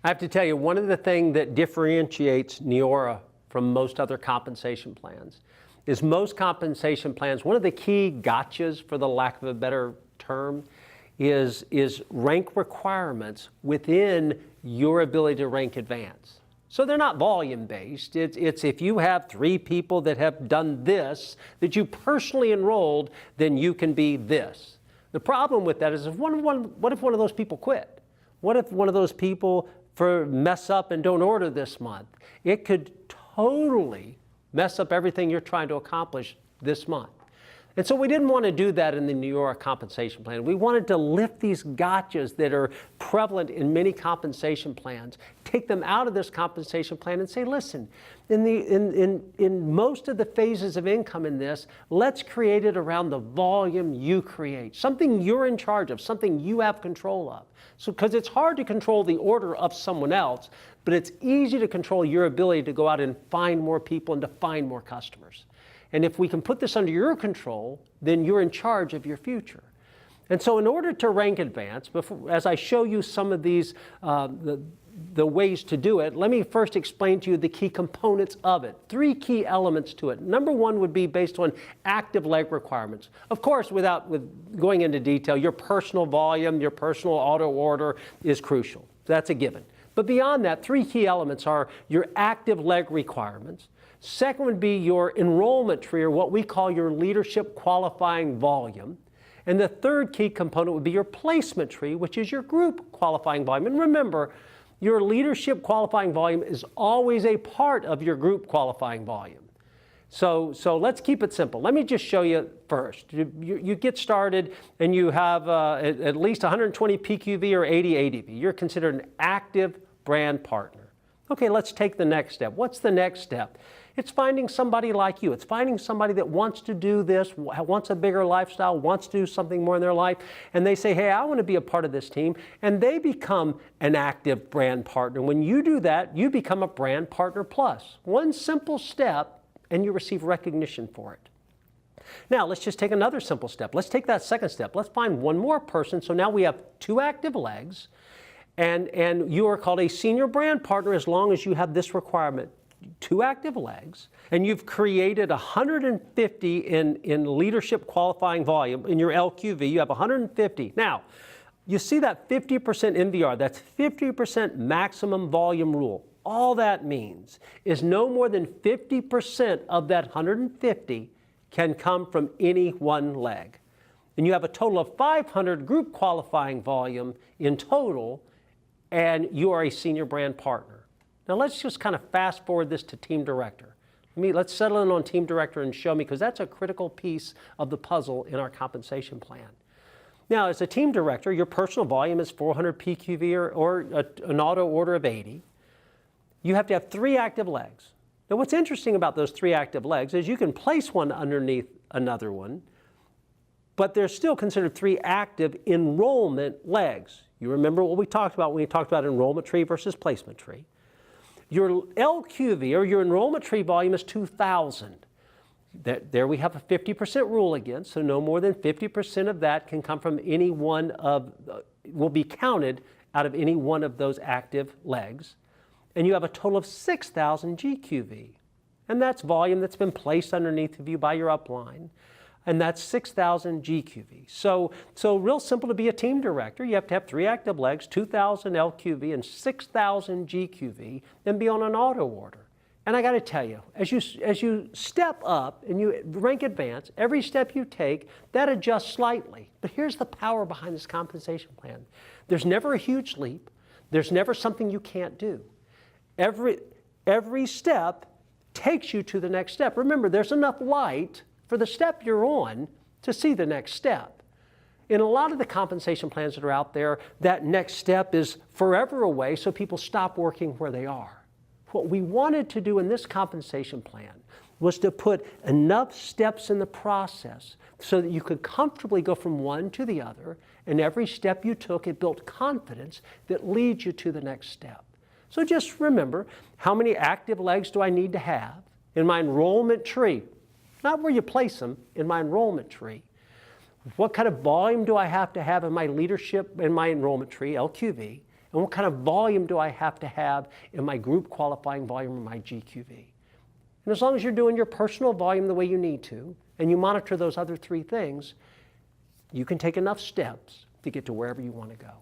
I have to tell you, one of the things that differentiates Neora from most other compensation plans is most compensation plans, one of the key gotchas, for the lack of a better term, is rank requirements within your ability to rank advance. So they're not volume-based. It's if you have 3 people that have done this, that you personally enrolled, then you can be this. The problem with that is what if one of those people quit? What if one of those people mess up and don't order this month? It could totally mess up everything you're trying to accomplish this month. And so we didn't want to do that in the Neora compensation plan. We wanted to lift these gotchas that are prevalent in many compensation plans, take them out of this compensation plan and say, listen, in most of the phases of income in this, let's create it around the volume you create, something you're in charge of, something you have control of. So, because it's hard to control the order of someone else, but it's easy to control your ability to go out and find more people and to find more customers. And if we can put this under your control, then you're in charge of your future. And so in order to rank advance, as I show you some of these, the ways to do it, let me first explain to you the key components of it. 3 key elements to it. Number 1 would be based on active leg requirements. Of course, with going into detail, your personal volume, your personal auto order is crucial. That's a given. But beyond that, 3 key elements are your active leg requirements. Second would be your enrollment tree, or what we call your leadership qualifying volume. And the third key component would be your placement tree, which is your group qualifying volume. And remember, your leadership qualifying volume is always a part of your group qualifying volume. So let's keep it simple. Let me just show you first. You get started and you have at least 120 PQV or 80 ADV. You're considered an active brand partner. Okay, let's take the next step. What's the next step? It's finding somebody like you. It's finding somebody that wants to do this, wants a bigger lifestyle, wants to do something more in their life, and they say, hey, I want to be a part of this team, and they become an active brand partner. When you do that, you become a brand partner plus. One simple step, and you receive recognition for it. Now, let's just take another simple step. Let's take that second step. Let's find one more person. So now we have 2 active legs, and you are called a senior brand partner as long as you have this requirement. 2 active legs, and you've created 150 in leadership qualifying volume. In your LQV, you have 150. Now, you see that 50% MVR, that's 50% maximum volume rule. All that means is no more than 50% of that 150 can come from any one leg. And you have a total of 500 group qualifying volume in total, and you are a senior brand partner. Now let's just kind of fast forward this to team director. Let's settle in on team director and show me, because that's a critical piece of the puzzle in our compensation plan. Now, as a team director, your personal volume is 400 PQV or an auto order of 80. You have to have 3 active legs. Now what's interesting about those 3 active legs is you can place one underneath another one, but they're still considered 3 active enrollment legs. You remember what we talked about when we talked about enrollment tree versus placement tree. Your LQV, or your enrollment tree volume, is 2,000. There we have a 50% rule again, so no more than 50% of that can come from any one of, will be counted out of any one of those active legs. And you have a total of 6,000 GQV. And that's volume that's been placed underneath of you by your upline. And that's 6,000 GQV. So real simple to be a team director. You have to have 3 active legs, 2,000 LQV, and 6,000 GQV, and be on an auto order. And I got to tell you, as you step up and you rank advance, every step you take, that adjusts slightly. But here's the power behind this compensation plan. There's never a huge leap. There's never something you can't do. Every step takes you to the next step. Remember, there's enough light for the step you're on to see the next step. In a lot of the compensation plans that are out there, that next step is forever away, so people stop working where they are. What we wanted to do in this compensation plan was to put enough steps in the process so that you could comfortably go from one to the other, and every step you took, it built confidence that leads you to the next step. So just remember, how many active legs do I need to have in my enrollment tree? Not where you place them, in my enrollment tree. What kind of volume do I have to have in my leadership, in my enrollment tree, LQV? And what kind of volume do I have to have in my group qualifying volume or my GQV? And as long as you're doing your personal volume the way you need to, and you monitor those other three things, you can take enough steps to get to wherever you want to go.